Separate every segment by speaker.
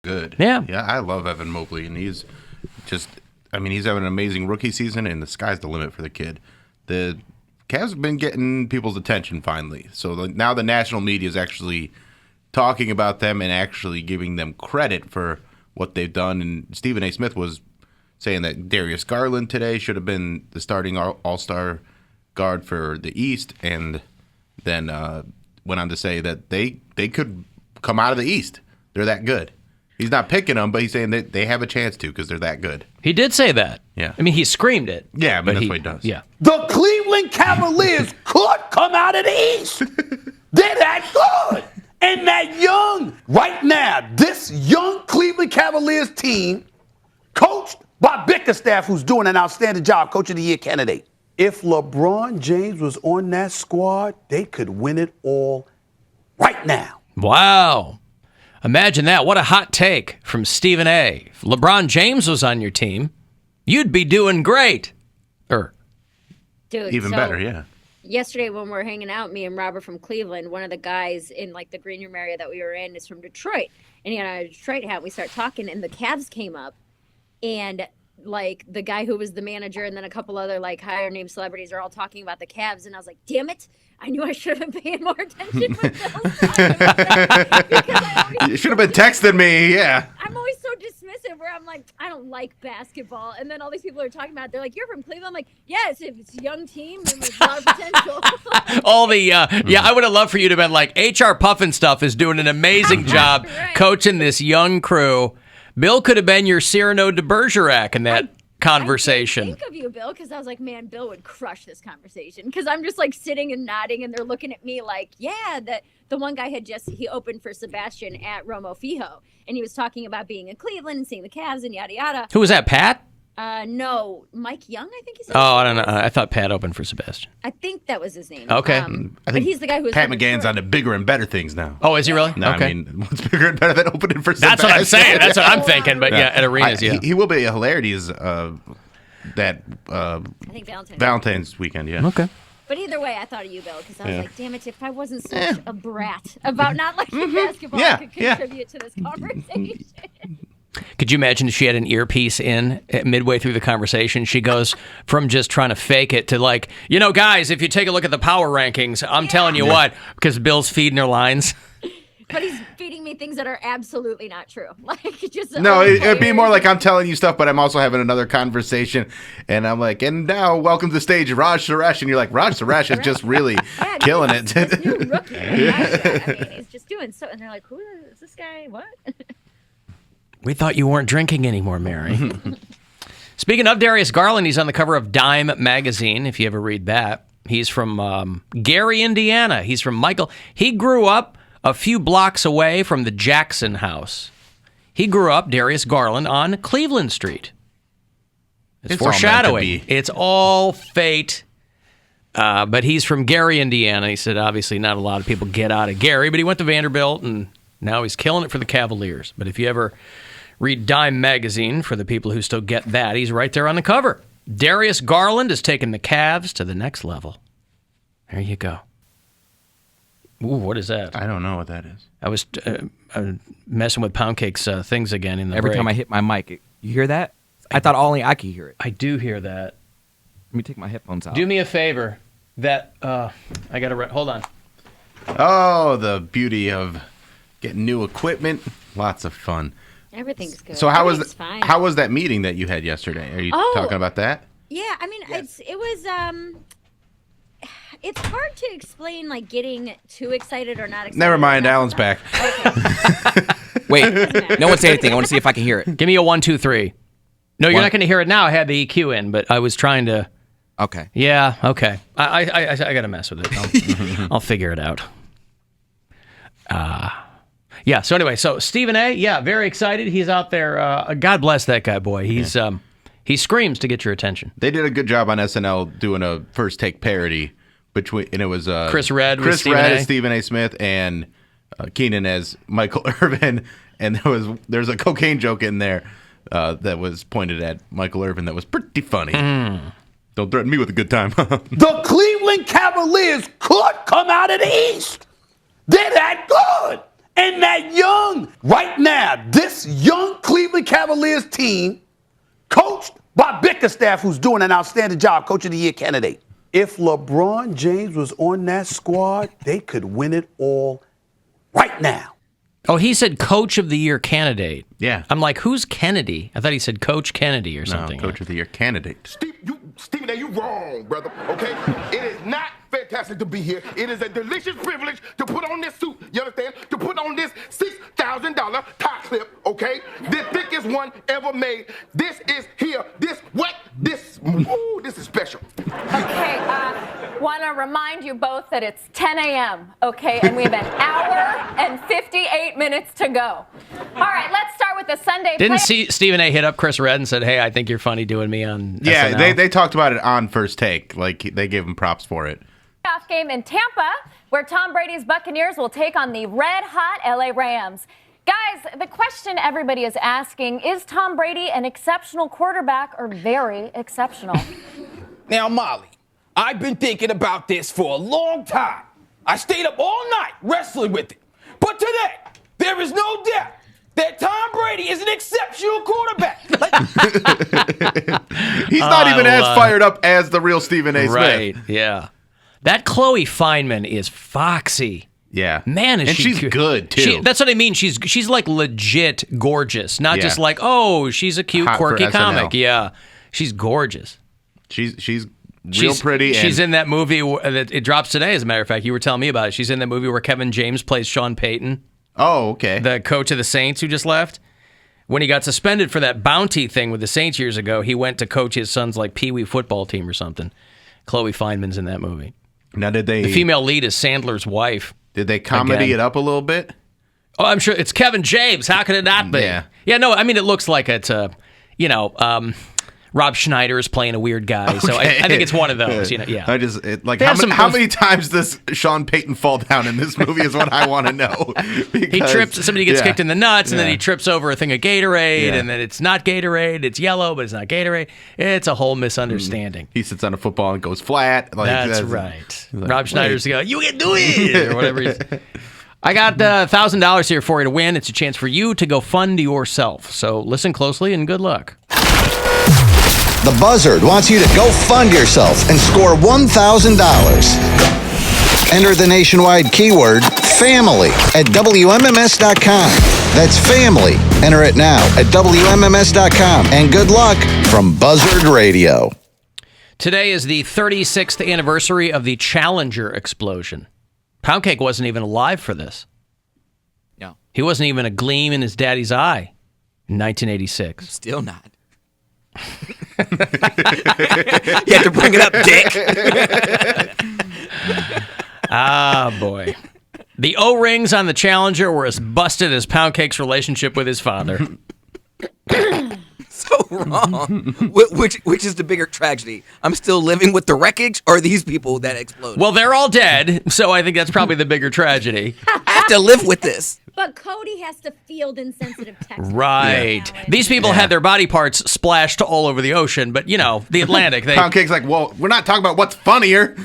Speaker 1: good.
Speaker 2: Yeah.
Speaker 1: Yeah, I love Evan Mobley, and he's having an amazing rookie season, and the sky's the limit for the kid. The Cavs have been getting people's attention finally. So now the national media is actually talking about them and actually giving them credit for what they've done. And Stephen A. Smith was saying that Darius Garland today should have been the starting all-star guard for the East, and then went on to say that they could come out of the East. They're that good. He's not picking them, but he's saying that they have a chance to because they're that good.
Speaker 2: He did say that.
Speaker 1: Yeah.
Speaker 2: I mean, he screamed it.
Speaker 1: Yeah, but that's what he does.
Speaker 2: Yeah.
Speaker 3: The Cleveland Cavaliers could come out of the East. They're that good. And that young, right now, this young Cleveland Cavaliers team, coached by Bickerstaff, who's doing an outstanding job, Coach of the Year candidate. If LeBron James was on that squad, they could win it all right now.
Speaker 2: Wow. Imagine that. What a hot take from Stephen A. If LeBron James was on your team, you'd be doing great.
Speaker 4: Dude,
Speaker 1: Even better, yeah.
Speaker 4: Yesterday when we were hanging out, me and Robert from Cleveland, one of the guys in like the green room area that we were in is from Detroit. And he had a Detroit hat. We started talking and the Cavs came up. And like the guy who was the manager and then a couple other like higher name celebrities are all talking about the Cavs. And I was like, damn it. I knew I should have been paying more attention when Bill was talking about that.
Speaker 1: You should have been texting me, yeah.
Speaker 4: I'm always so dismissive where I'm like, I don't like basketball. And then all these people are talking about it. They're like, you're from Cleveland? I'm like, yes, if it's a young team and there's a lot of potential.
Speaker 2: All the, I would have loved for you to have been like, HR Puffin stuff is doing an amazing job coaching this young crew. Bill could have been your Cyrano de Bergerac in that conversation.
Speaker 4: I think of you, Bill, because I was like, man, Bill would crush this conversation. Because I'm just like sitting and nodding, and they're looking at me like, yeah, that the one guy he opened for Sebastian at Romo Fijo, and he was talking about being in Cleveland and seeing the Cavs and yada yada.
Speaker 2: Who was that, Pat?
Speaker 4: No, Mike Young, I think he said.
Speaker 2: Oh, I don't know. I thought Pat opened for Sebastian.
Speaker 4: I think that was his name.
Speaker 2: Okay.
Speaker 4: But he's the guy who's
Speaker 1: Pat McGann's on to bigger and better things now.
Speaker 2: Oh, is he really?
Speaker 1: No,
Speaker 2: okay.
Speaker 1: I mean, what's bigger and better than opening for Sebastian?
Speaker 2: That's what I'm saying. That's what I'm thinking. But yeah, at arenas, yeah.
Speaker 1: He will be a hilarities that
Speaker 4: I think
Speaker 1: Valentine's weekend, yeah.
Speaker 2: Okay.
Speaker 4: But either way, I thought of you, Bill, because I was like, damn it, if I wasn't such a brat about not liking basketball, I could contribute to this conversation.
Speaker 2: Could you imagine if she had an earpiece in midway through the conversation? She goes from just trying to fake it to like, guys, if you take a look at the power rankings, I'm telling you what, because Bill's feeding her lines.
Speaker 4: But he's feeding me things that are absolutely not true. Like just
Speaker 1: no, it'd be more like I'm telling you stuff, but I'm also having another conversation, and I'm like, and now welcome to the stage, Raj Suresh, and you're like, Raj Suresh is just really killing it.
Speaker 4: This new rookie. I mean, he's just doing so, and they're like, who is this guy? What?
Speaker 2: We thought you weren't drinking anymore, Mary. Speaking of Darius Garland, he's on the cover of Dime magazine, if you ever read that. He's from Gary, Indiana. He's from Michael. He grew up a few blocks away from the Jackson house. He grew up, Darius Garland, on Cleveland Street. It's foreshadowing. It's all fate. But he's from Gary, Indiana. He said, obviously, not a lot of people get out of Gary, but he went to Vanderbilt, and now he's killing it for the Cavaliers. But if you ever read Dime magazine, for the people who still get that, he's right there on the cover. Darius Garland has taken the Cavs to the next level. There you go. Ooh, what is that?
Speaker 1: I don't know what that is.
Speaker 2: I was messing with Poundcake's things again in the
Speaker 5: Every
Speaker 2: break.
Speaker 5: time I hit my mic, you hear that? I thought only I could hear it.
Speaker 2: I do hear that.
Speaker 5: Let me take my headphones out.
Speaker 2: Do me a favor. That I gotta hold on.
Speaker 1: Oh, the beauty of getting new equipment. Lots of fun.
Speaker 4: Everything's good.
Speaker 1: So how was that meeting that you had yesterday? Are you talking about that?
Speaker 4: Yeah, I mean, it was it's hard to explain, like, getting too excited or not excited.
Speaker 1: Never mind, Alan's back.
Speaker 4: Okay.
Speaker 5: Wait, no one say anything. I want to see if I can hear it.
Speaker 2: Give me a 1, 2, 3. No, you're not going to hear it now. I had the EQ in, but I was trying to.
Speaker 5: Okay.
Speaker 2: Yeah. Okay. I got to mess with it. I'll figure it out. Yeah. So anyway, Stephen A. Yeah, very excited. He's out there. God bless that guy, boy. He's he screams to get your attention.
Speaker 1: They did a good job on SNL doing a first take parody and it was
Speaker 2: Chris Redd
Speaker 1: as Stephen A. Smith, and Keenan as Michael Irvin, and there's a cocaine joke in there that was pointed at Michael Irvin that was pretty funny. Don't threaten me with a good time.
Speaker 3: The Cleveland Cavaliers could come out of the East. They're that good. And that young, right now, this young Cleveland Cavaliers team, coached by Bickerstaff, who's doing an outstanding job, Coach of the Year candidate. If LeBron James was on that squad, they could win it all right now.
Speaker 2: Oh, he said Coach of the Year candidate.
Speaker 1: Yeah.
Speaker 2: I'm like, who's Kennedy? I thought he said Coach Kennedy or something.
Speaker 1: No, Coach of the Year candidate.
Speaker 6: Stephen A., you wrong, brother, okay? It is not fantastic to be here. It is a delicious privilege to put on this suit, you understand? To put on this $6,000 tie clip, okay? The thickest one ever made. This is here. This is special.
Speaker 7: Okay, want to remind you both that it's 10 a.m., okay? And we have an hour and 58 minutes to go. All right, let's start with the Sunday
Speaker 2: Didn't Stephen A. hit up Chris Redd and said, hey, I think you're funny doing me on SNL?
Speaker 1: They talked about it on First Take. Like, they gave him props for it.
Speaker 7: Playoff game in Tampa, where Tom Brady's Buccaneers will take on the red-hot LA Rams. Guys, the question everybody is asking, is Tom Brady an exceptional quarterback or very exceptional?
Speaker 8: Now, Molly, I've been thinking about this for a long time. I stayed up all night wrestling with it. But today, there is no doubt that Tom Brady is an exceptional quarterback.
Speaker 1: He's not even as fired up as the real Stephen A. Smith.
Speaker 2: Right, yeah. That Chloe Fineman is foxy.
Speaker 1: Yeah.
Speaker 2: Man,
Speaker 1: and she's good, too.
Speaker 2: That's what I mean. She's like legit gorgeous. Not just like, oh, she's a cute,
Speaker 1: Hot for
Speaker 2: quirky
Speaker 1: SNL.
Speaker 2: comic. Yeah. She's gorgeous.
Speaker 1: She's real pretty.
Speaker 2: She's in that movie that it drops today, as a matter of fact. You were telling me about it. She's in that movie where Kevin James plays Sean Payton.
Speaker 1: Oh, okay.
Speaker 2: The coach of the Saints who just left. When he got suspended for that bounty thing with the Saints years ago, he went to coach his son's like Pee-wee football team or something. Chloe Fineman's in that movie.
Speaker 1: Now,
Speaker 2: the female lead is Sandler's wife.
Speaker 1: Did they comedy it up a little bit?
Speaker 2: Oh, I'm sure it's Kevin James. How could it not be? Yeah, no, I mean, it looks like it's Rob Schneider is playing a weird guy. So I think it's one of those, yeah.
Speaker 1: How many times does Sean Payton fall down in this movie is what I want to know.
Speaker 2: He trips, somebody gets kicked in the nuts, and then he trips over a thing of Gatorade, and then it's not Gatorade, it's yellow, but it's not Gatorade. It's a whole misunderstanding.
Speaker 1: He sits on a football and goes flat.
Speaker 2: That's right. Rob Schneider's going, you can do it, or whatever. I got $1,000 here for you to win. It's a chance for you to go fund yourself. So listen closely and good luck.
Speaker 9: The Buzzard wants you to go fund yourself and score $1,000. Enter the nationwide keyword family at WMMS.com. That's family. Enter it now at WMMS.com. And good luck from Buzzard Radio.
Speaker 2: Today is the 36th anniversary of the Challenger explosion. Poundcake wasn't even alive for this.
Speaker 5: No.
Speaker 2: He wasn't even a gleam in his daddy's eye in 1986.
Speaker 5: Still not. You have to bring it up, Dick.
Speaker 2: Ah, boy. The O-rings on the Challenger were as busted as Poundcake's relationship with his father.
Speaker 5: So wrong. Which is the bigger tragedy? I'm still living with the wreckage, or these people that exploded?
Speaker 2: Well, they're all dead, so I think that's probably the bigger tragedy.
Speaker 5: I have to live with this.
Speaker 4: But Cody has to field insensitive text.
Speaker 2: Right. These people had their body parts splashed all over the ocean, but, the Atlantic.
Speaker 1: Poundcake's like, well, we're not talking about what's funnier.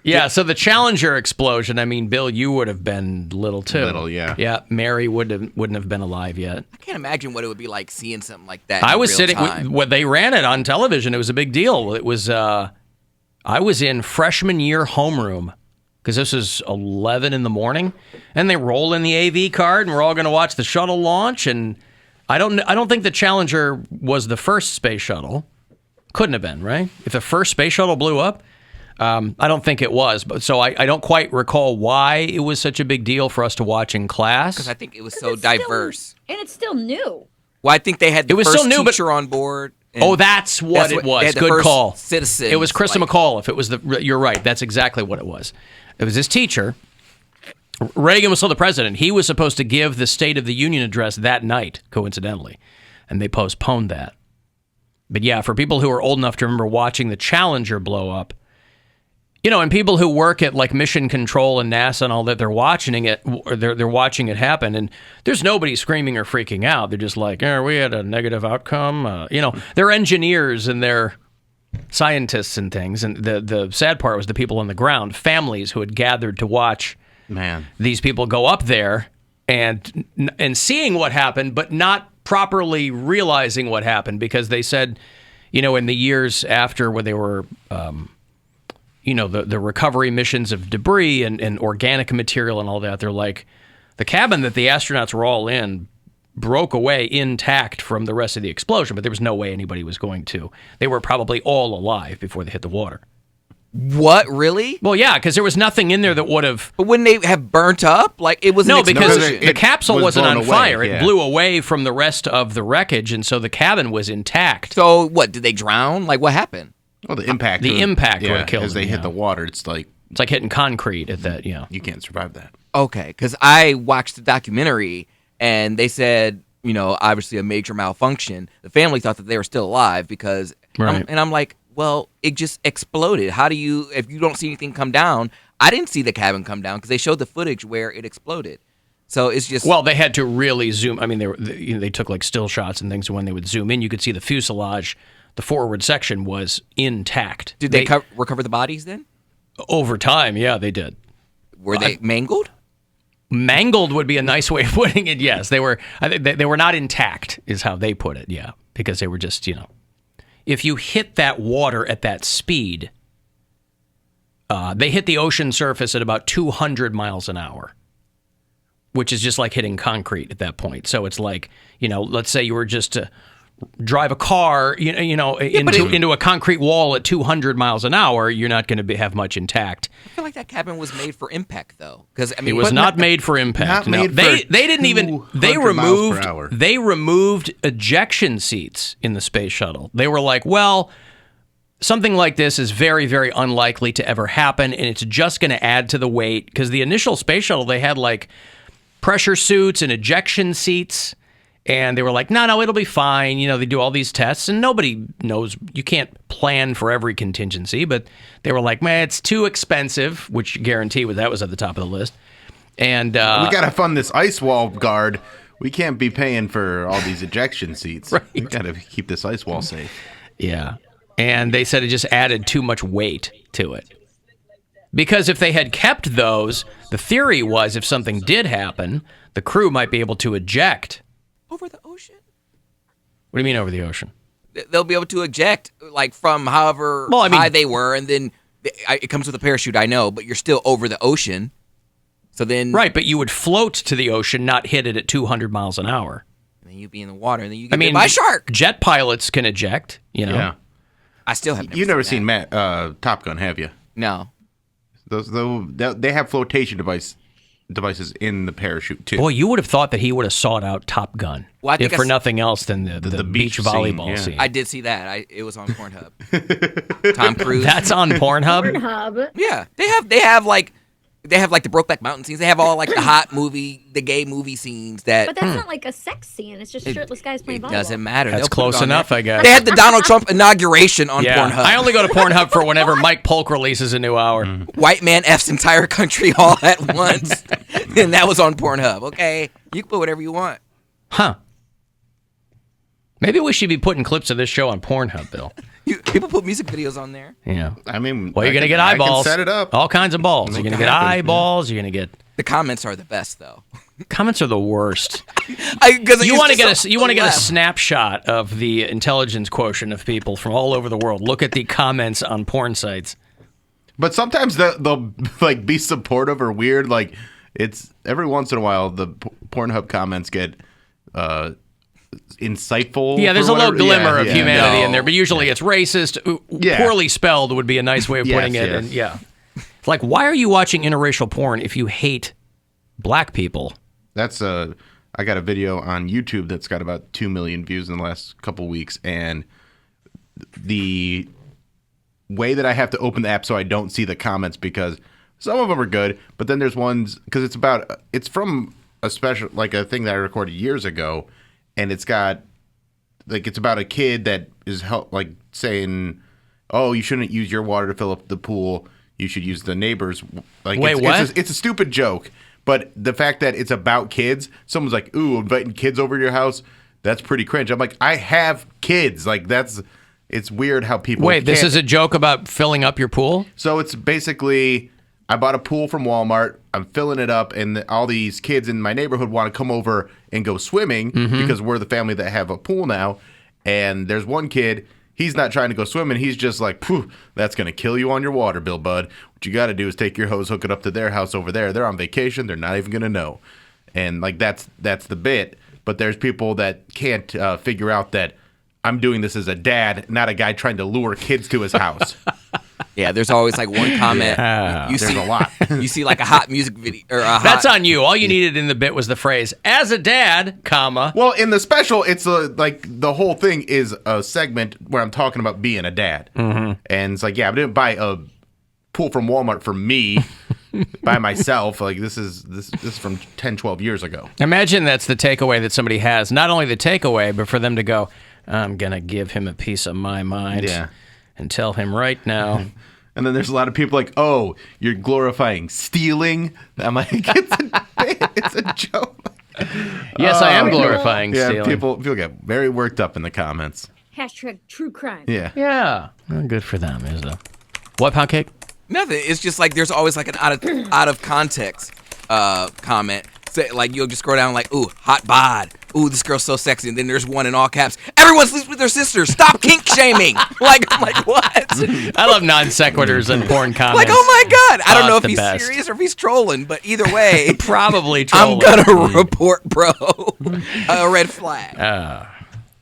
Speaker 2: Yeah, so the Challenger explosion, I mean, Bill, you would have been little, too.
Speaker 1: Little, yeah.
Speaker 2: Yeah, Mary wouldn't have been alive yet.
Speaker 5: I can't imagine what it would be like seeing something like that.
Speaker 2: I was
Speaker 5: real
Speaker 2: sitting
Speaker 5: time.
Speaker 2: when they ran it on television. It was a big deal. It was I was in freshman year homeroom because this was 11 in the morning, and they roll in the AV card, and we're all going to watch the shuttle launch. And I don't think the Challenger was the first space shuttle. Couldn't have been, right? If the first space shuttle blew up. I don't think it was, but so I don't quite recall why it was such a big deal for us to watch in class.
Speaker 5: Because I think it was so diverse.
Speaker 4: And it's still new.
Speaker 5: Well, I think they had the
Speaker 2: was
Speaker 5: first
Speaker 2: so new,
Speaker 5: teacher on board.
Speaker 2: Oh, that's what it was.
Speaker 5: They had the
Speaker 2: Good
Speaker 5: first
Speaker 2: call.
Speaker 5: Citizens,
Speaker 2: It was Krista McAuliffe. It was you're right. That's exactly what it was. It was this teacher. Reagan was still the president. He was supposed to give the State of the Union address that night, coincidentally, and they postponed that. But yeah, for people who are old enough to remember watching the Challenger blow up, and people who work at like Mission Control and NASA and all that, they're watching it, or they're watching it happen, and there's nobody screaming or freaking out. They're just like, we had a negative outcome. They're engineers and they're scientists and things. And the sad part was the people on the ground, families who had gathered to watch these people go up there and seeing what happened, but not properly realizing what happened, because they said, in the years after when they were, the recovery missions of debris and organic material and all that, they're like, the cabin that the astronauts were all in broke away intact from the rest of the explosion, but there was no way anybody was going to. They were probably all alive before they hit the water.
Speaker 5: What, really?
Speaker 2: Well, yeah, because there was nothing in there that would have...
Speaker 5: But wouldn't they have burnt up? Like, it was
Speaker 2: No, because
Speaker 1: explosion.
Speaker 2: the capsule wasn't on
Speaker 1: blown away,
Speaker 2: fire.
Speaker 1: yeah.
Speaker 2: It blew away from the rest of the wreckage, and so the cabin was intact.
Speaker 5: So, what, did they drown? Like, what happened?
Speaker 1: Well, the impact.
Speaker 2: The impact would have killed
Speaker 1: as they
Speaker 2: them,
Speaker 1: hit the water. It's like
Speaker 2: hitting concrete at that,
Speaker 1: You can't survive that.
Speaker 5: Okay, because I watched the documentary, and they said, obviously a major malfunction. The family thought that they were still alive because...
Speaker 2: Right.
Speaker 5: I'm like, well, it just exploded. How do you... If you don't see anything come down... I didn't see the cabin come down because they showed the footage where it exploded. So it's just...
Speaker 2: Well, they had to really zoom. I mean, they took like still shots and things, and when they would zoom in, you could see the fuselage, the forward section was intact.
Speaker 5: Did they recover the bodies then?
Speaker 2: Over time, yeah, they did.
Speaker 5: Were they mangled?
Speaker 2: Mangled would be a nice way of putting it. Yes, they were. I think they were not intact, is how they put it. Yeah, because they were just, if you hit that water at that speed, they hit the ocean surface at about 200 miles an hour, which is just like hitting concrete at that point. So it's like, let's say you were just to drive a car, into a concrete wall at 200 miles an hour, you're not going to have much intact.
Speaker 5: I feel like that cabin was made for impact, though, because
Speaker 2: it was not made for impact.
Speaker 1: Not
Speaker 2: No.
Speaker 1: made
Speaker 2: They didn't even. They
Speaker 1: 200 miles per hour.
Speaker 2: removed ejection seats in the space shuttle. They were like, well, something like this is very, very unlikely to ever happen, and it's just going to add to the weight, because the initial space shuttle, they had like pressure suits and ejection seats. And they were like, no, it'll be fine. They do all these tests, and nobody knows. You can't plan for every contingency, but they were like, man, it's too expensive, which guarantee that was at the top of the list. And
Speaker 1: we got to fund this ice wall guard. We can't be paying for all these ejection seats.
Speaker 2: Right.
Speaker 1: We got to keep this ice wall safe.
Speaker 2: Yeah. And they said it just added too much weight to it. Because if they had kept those, the theory was if something did happen, the crew might be able to eject.
Speaker 5: Over the ocean?
Speaker 2: What do you mean over the ocean?
Speaker 5: They'll be able to eject, like, from however high they were, and then it comes with a parachute, I know, but you're still over the ocean. So then...
Speaker 2: Right, but you would float to the ocean, not hit it at 200 miles an hour.
Speaker 5: And then you'd be in the water, and then you get bit by a shark.
Speaker 2: Jet pilots can eject,
Speaker 1: Yeah.
Speaker 5: I still have never
Speaker 1: You've never
Speaker 5: seen
Speaker 1: seen Top Gun, have you?
Speaker 5: No.
Speaker 1: They have flotation devices in the parachute too.
Speaker 2: Boy, you would have thought that he would have sought out Top Gun,
Speaker 5: Well,
Speaker 2: if for nothing else than the beach volleyball scene.
Speaker 5: I did see that. It was on Pornhub. Tom Cruise.
Speaker 2: That's on Pornhub?
Speaker 4: Pornhub.
Speaker 5: Yeah, they have like the Brokeback Mountain scenes. They have all like the gay movie scenes that.
Speaker 4: But that's not like a sex scene. It's just shirtless guys playing volleyball.
Speaker 5: It doesn't matter.
Speaker 2: That's
Speaker 5: They'll put it
Speaker 2: close
Speaker 5: on
Speaker 2: enough,
Speaker 5: there.
Speaker 2: I guess.
Speaker 5: They had the Donald Trump inauguration on
Speaker 2: Yeah,
Speaker 5: Pornhub.
Speaker 2: I only go to Pornhub for whenever Mike Polk releases a new hour.
Speaker 5: White man F's entire country all at once, and that was on Pornhub. Okay, you can put whatever you want.
Speaker 2: Huh. Maybe we should be putting clips of this show on Pornhub, Bill.
Speaker 5: People put music videos on there.
Speaker 2: Yeah.
Speaker 1: I mean,
Speaker 2: Well, you're going to get
Speaker 1: I
Speaker 2: eyeballs.
Speaker 1: can set it up.
Speaker 2: All kinds of balls. You're going to get eyeballs. You're going to get...
Speaker 5: The comments are the best, though.
Speaker 2: Comments are the worst.
Speaker 5: You
Speaker 2: want to get a snapshot of the intelligence quotient of people from all over the world. Look at the comments on porn sites.
Speaker 1: But sometimes they'll like be supportive or weird. Like it's every once in a while the Pornhub comments get insightful.
Speaker 2: Yeah, there's a low glimmer of humanity in there, but usually
Speaker 1: Yeah.
Speaker 2: it's racist. Poorly spelled would be a nice way of putting it.
Speaker 1: Yes.
Speaker 2: And yeah, it's like, why are you watching interracial porn if you hate black people?
Speaker 1: That's I got a video on YouTube that's got about 2 million views in the last couple weeks, and the way that I have to open the app so I don't see the comments, because some of them are good, but then there's ones because it's from a special, like a thing that I recorded years ago, and it's got like it's about a kid that is like saying, "Oh, you shouldn't use your water to fill up the pool. You should use the neighbor's." Like,
Speaker 2: Wait, what?
Speaker 1: It's a stupid joke. But the fact that it's about kids, someone's like, "Ooh, inviting kids over to your house, that's pretty cringe." I'm like, I have kids. Like, that's it's weird how people
Speaker 2: Wait, this
Speaker 1: can't-
Speaker 2: is a joke about filling up your pool?
Speaker 1: So it's basically, I bought a pool from Walmart. I'm filling it up, and all these kids in my neighborhood want to come over and go swimming because we're the family that have a pool now. And there's one kid, he's not trying to go swimming. He's just like, "Phew, that's going to kill you on your water bill, bud. What you got to do is take your hose, hook it up to their house over there. They're on vacation. They're not even going to know." And like that's the bit. But there's people that can't figure out that I'm doing this as a dad, not a guy trying to lure kids to his house.
Speaker 5: Yeah, there's always like one comment. You
Speaker 1: There's
Speaker 5: see
Speaker 1: a lot.
Speaker 5: You see like a hot music video or a hot.
Speaker 2: That's on you. All you needed in the bit was the phrase, as a dad, comma.
Speaker 1: Well, in the special, it's like the whole thing is a segment where I'm talking about being a dad. And it's like, yeah, I didn't buy a pool from Walmart for me by myself. Like this is from 10, 12 years ago.
Speaker 2: Imagine that's the takeaway that somebody has. Not only the takeaway, but for them to go, I'm going to give him a piece of my mind.
Speaker 1: Yeah.
Speaker 2: And tell him right now.
Speaker 1: And then there's a lot of people like, oh, you're glorifying stealing. I'm like, it's a joke.
Speaker 2: Yes, I am glorifying
Speaker 1: Yeah,
Speaker 2: stealing.
Speaker 1: people get very worked up in the comments.
Speaker 4: Hashtag true crime.
Speaker 1: Yeah.
Speaker 2: Yeah. Well, good for them, Izzo. What, Poundcake?
Speaker 5: Nothing. It's just like there's always like an out of context comment. Say, like you'll just scroll down like, ooh, hot bod. Ooh, this girl's so sexy. And then there's one in all caps. Everyone sleeps with their sisters. Stop kink shaming. I'm like, what?
Speaker 2: I love non sequiturs and porn comments.
Speaker 5: Like, oh my God. I don't know if
Speaker 2: the
Speaker 5: he's
Speaker 2: best.
Speaker 5: serious or if he's trolling, but either way,
Speaker 2: Probably trolling.
Speaker 5: I'm going to report, bro. A red flag.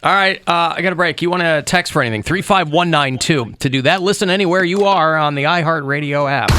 Speaker 2: All right, I got a break. You want to text for anything? 35192. To do that, listen anywhere you are on the iHeartRadio app.